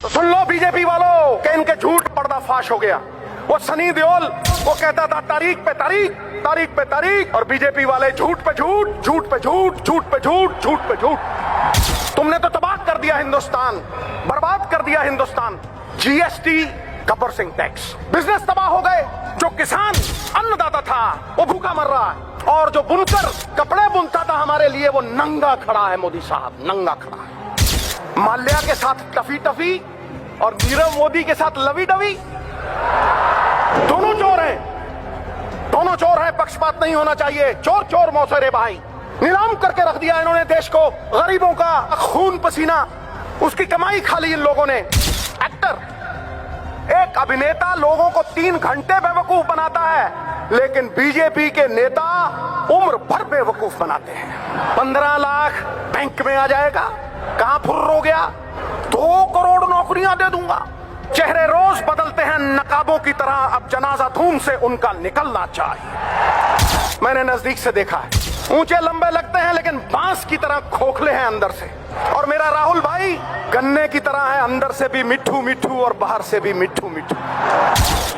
तो सुन लो बीजेपी वालों कि इनके झूठ पर्दाफाश हो गया। वो सनी देओल वो कहता था तारीख पे तारीख, तारीख पे तारीख, और बीजेपी वाले झूठ पे झूठ, झूठ पे झूठ, झूठ पे झूठ, झूठ पे झूठ। तुमने तो तबाह कर दिया हिंदुस्तान, बर्बाद कर दिया Hindustan. GST, Gabbar Singh tax, business तबाह हो गए। जो किसान अन्नदाता था वो भूखा मर रहा है, और जो बुनकर कपड़े बुनता था हमारे लिए वो नंगा खड़ा है। मोदी साहब नंगा खड़ा है। माल्या के साथ टफी टफी और नीरव मोदी के साथ लवी डवी। दोनों चोर हैं, दोनों चोर हैं, पक्षपात नहीं होना चाहिए। चोर चोर मौसेरे भाई। नीलाम करके रख दिया इन्होंने देश को। गरीबों का खून पसीना, उसकी कमाई खा ली इन लोगों ने। एक्टर, एक अभिनेता लोगों को 3 घंटे बेवकूफ बनाता है, लेकिन बीजेपी के नेता उम्र भर बेवकूफ बनाते हैं। 15 लाख बैंक में आ जाएगा, कहां फुर्र हो गया। 2 करोड़ नौकरियां दे दूंगा। चेहरे रोज बदलते हैं नकाबों की तरह, अब जनाजा धूम से उनका निकलना चाहिए। मैंने नजदीक से देखा है, ऊंचे लंबे लगते हैं लेकिन बांस की तरह खोखले हैं अंदर से। और मेरा राहुल भाई गन्ने की तरह है, अंदर से भी मिठू मिठू और बाहर से भी मिठू मिठू।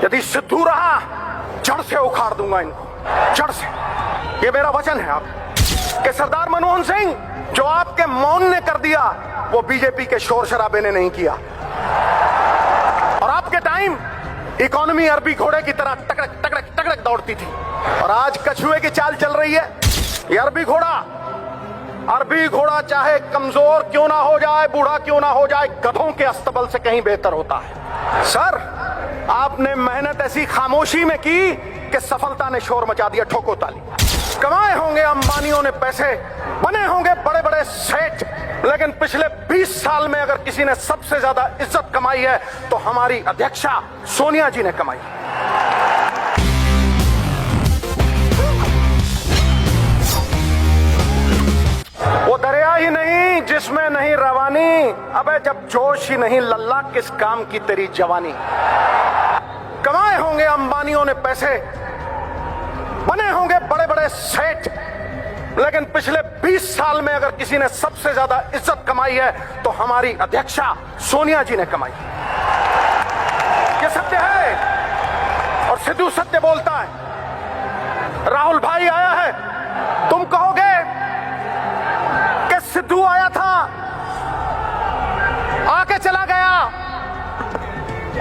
यदि सिद्धू रहा जड़ से उखाड़ दूंगा इनको, जड़ से। ये मेरा वचन है आप कि सरदार मनमोहन सिंह, जो आपके मौन ने कर दिया वो बीजेपी के शोर शराबे ने नहीं किया। और आपके टाइम इकोनॉमी अरबी घोड़े की तरह टकड़क टकड़क टकड़क दौड़ती थी, और आज कछुए की चाल चल रही है। ये अरबी घोड़ा चाहे कमजोर क्यों ना हो जाए, बूढ़ा क्यों ना हो जाए, गधों के अस्तबल से कहीं बेहतर होता है। सर, आपने मेहनत ऐसी खामोशी में की कि सफलता ने शोर मचा दिया। ठोको ताली। कमाए होंगे अंबानियों ने पैसे, बने होंगे बड़े बड़े सेठ, लेकिन पिछले 20 साल में अगर किसी ने सबसे ज्यादा इज्जत कमाई है तो हमारी अध्यक्षा सोनिया जी ने कमाई। वो दरिया ही नहीं जिसमें नहीं रवानी, अबे जब जोश ही नहीं लल्ला किस काम की तेरी जवानी। कमाए होंगे अंबानियों ने पैसे, बने होंगे बड़े बड़े सेठ, लेकिन पिछले 20 साल में अगर किसी ने सबसे ज्यादा इज्जत कमाई है तो हमारी अध्यक्षा सोनिया जी ने कमाई। ये सत्य है, और सिद्धू सत्य बोलता है। राहुल भाई आया है, तुम कहोगे कि सिद्धू आया था, आके चला गया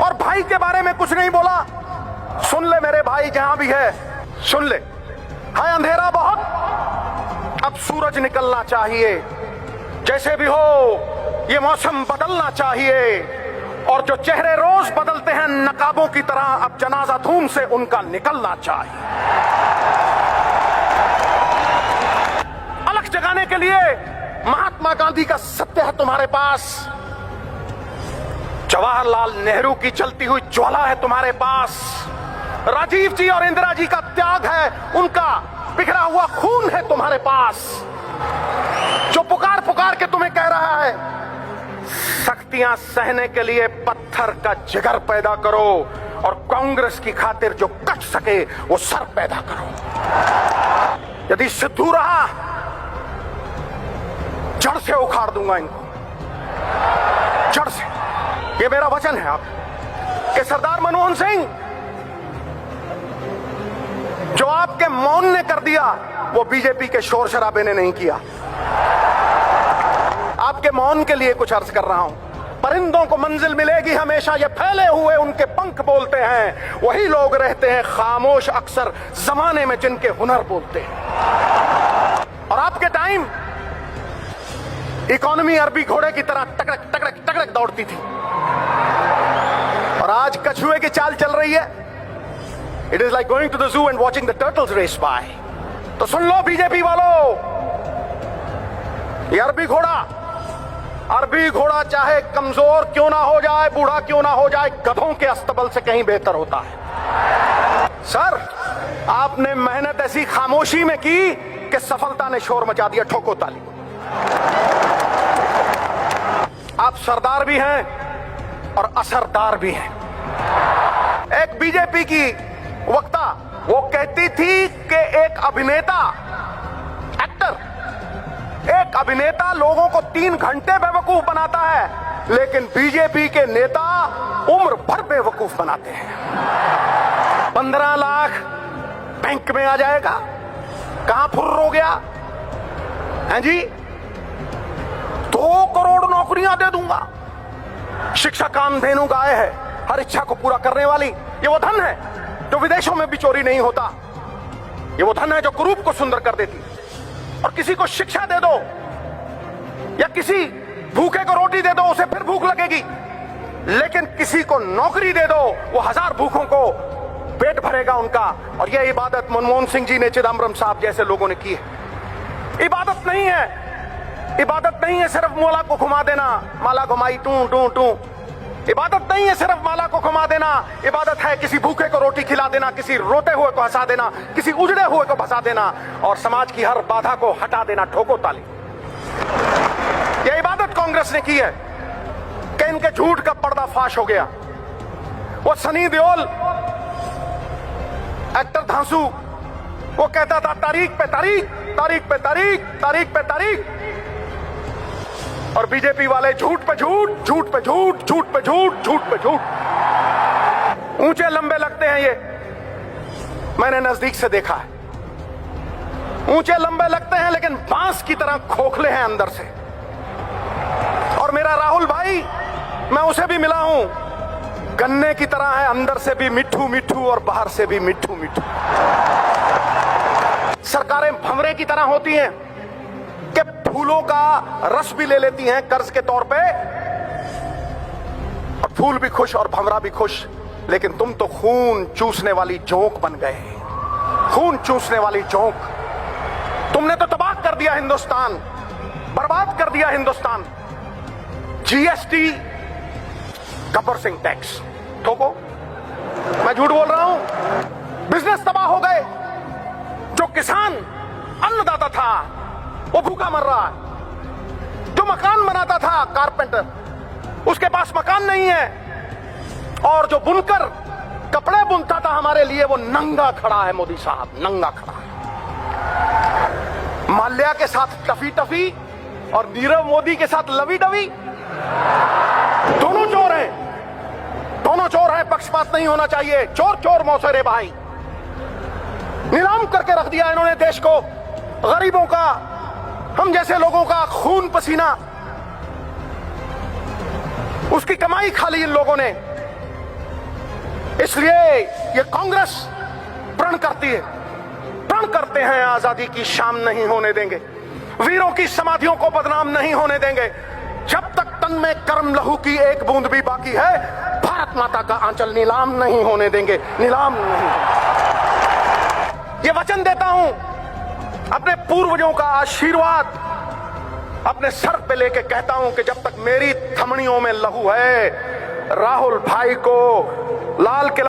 और भाई के बारे में कुछ नहीं बोला। सुन ले मेरे भाई, जहां भी है सुन ले। है अंधेरा बहुत, अब सूरज निकलना चाहिए। जैसे भी हो ये मौसम बदलना चाहिए, और जो चेहरे रोज बदलते हैं नकाबों की तरह, अब जनाजा धूम से उनका निकलना चाहिए। अलग जगाने के लिए महात्मा गांधी का सत्य है तुम्हारे पास, जवाहरलाल नेहरू की जलती हुई ज्वाला है तुम्हारे पास, राजीव जी और इंदिरा जी का त्याग है, उनका बिखरा हुआ खून है तुम्हारे पास, जो पुकार पुकार के तुम्हें कह रहा है सख्तियां सहने के लिए पत्थर का जिगर पैदा करो, और कांग्रेस की खातिर जो कट सके वो सर पैदा करो। यदि सिद्धू रहा जड़ से उखाड़ दूंगा इनको, जड़ से। ये मेरा वचन है आप कि सरदार मनमोहन सिंह, जो आपके मौन ने कर दिया वो बीजेपी के शोर शराबे ने नहीं किया। आपके मौन के लिए कुछ अर्ज कर रहा हूं। परिंदों को मंजिल मिलेगी हमेशा, ये फैले हुए उनके पंख बोलते हैं, वही लोग रहते हैं खामोश अक्सर जमाने में जिनके हुनर बोलते हैं। और आपके टाइम इकोनॉमी अरबी घोड़े की तरह टकड़क टकड़क टकड़क दौड़ती थी, और आज कछुए की चाल चल रही है। It is like going to the zoo and watching the turtles race by. तो सुन लो बीजेपी वालों, ये अरबी घोड़ा चाहे कमजोर क्यों ना हो जाए, बूढ़ा क्यों ना हो जाए, गधों के अस्तबल से कहीं बेहतर होता है। सर, आपने मेहनत ऐसी खामोशी में की कि सफलता ने शोर मचा दिया। ठोको ताली। आप सरदार भी हैं और असरदार भी हैं। एक बीजेपी की वक्ता वो कहती थी कि एक अभिनेता लोगों को 3 घंटे बेवकूफ बनाता है, लेकिन बीजेपी के नेता उम्र भर बेवकूफ बनाते हैं। 15 लाख बैंक में आ जाएगा, कहां फुर्र हो गया है जी? 2 करोड़ नौकरियां दे दूंगा। शिक्षा कामधेनु गाय है, हर इच्छा को पूरा करने वाली। ये वो धन है जो विदेशों में भी चोरी नहीं होता। ये वो धन है जो कुरूप को सुंदर कर देती। और किसी को शिक्षा दे दो या किसी भूखे को रोटी दे दो, उसे फिर भूख लगेगी। लेकिन किसी को नौकरी दे दो, वो 1000 भूखों को पेट भरेगा उनका। और यह इबादत मनमोहन सिंह जी ने, चिदम्बरम साहब जैसे लोगों ने की है। इबादत नहीं है, इबादत नहीं है सिर्फ माला को घुमा देना, माला घुमाई टू टू टू। इबादत नहीं है सिर्फ माला को घुमा देना, इबादत है किसी भूखे को रोटी खिला देना, किसी रोते हुए को हंसा देना, किसी उजड़े हुए को भसा देना और समाज की हर बाधा को हटा देना। ठोको ताली। यह इबादत कांग्रेस ने की है कि इनके झूठ का पर्दाफाश हो गया। वो सनी देओल, एक्टर धांसू, वो कहता था तारीख पे तारीख, तारीख पे तारीख, तारीख पे तारीख। और बीजेपी वाले झूठ पे झूठ, झूठ पे झूठ, झूठ पे झूठ, झूठ पे झूठ। ऊंचे लंबे लगते हैं ये, मैंने नजदीक से देखा है। ऊंचे लंबे लगते हैं लेकिन बांस की तरह खोखले हैं अंदर से। और मेरा राहुल भाई, मैं उसे भी मिला हूं, गन्ने की तरह है, अंदर से भी मिट्ठू मिट्ठू और बाहर से भी मिट्ठू मिट्ठू। सरकारें भंवरे की तरह होती हैं कि फूलों का रस भी ले लेती हैं कर्ज के तौर पे, और फूल भी खुश और भंवरा भी खुश। लेकिन तुम तो खून चूसने वाली जोंक बन गए, खून चूसने वाली जोंक। तुमने तो तबाह कर दिया हिंदुस्तान, बर्बाद कर दिया हिंदुस्तान। जीएसटी, गब्बर सिंह टैक्स ठोको, मैं झूठ बोल रहा हूं। बिजनेस तबाह हो गए। जो किसान अन्नदाता था वो भूखा मर रहा है। जो मकान बनाता था कारपेंटर, उसके पास मकान नहीं है। और जो बुनकर कपड़े बुनता था हमारे लिए, वो नंगा खड़ा है। मोदी साहब नंगा खड़ा है। माल्या के साथ टफी टफी और नीरव मोदी के साथ लवी डवी। दोनों चोर हैं, दोनों चोर हैं। पक्षपात नहीं होना चाहिए। चोर चोर मौसेरे भाई। नीलाम करके रख दिया इन्होंने देश को। गरीबों का, हम जैसे लोगों का खून पसीना, उसकी कमाई खा ली इन लोगों ने। इसलिए ये कांग्रेस प्रण करती है, प्रण करते हैं, आजादी की शाम नहीं होने देंगे, वीरों की समाधियों को बदनाम नहीं होने देंगे। जब तक तन में कर्म लहू की एक बूंद भी बाकी है, भारत माता का आंचल नीलाम नहीं होने देंगे, नीलाम नहीं। ये वचन देता हूं, अपने पूर्वजों का आशीर्वाद अपने सर पे लेके कहता हूं कि जब तक मेरी थमनियों में लहू है, राहुल भाई को लाल किला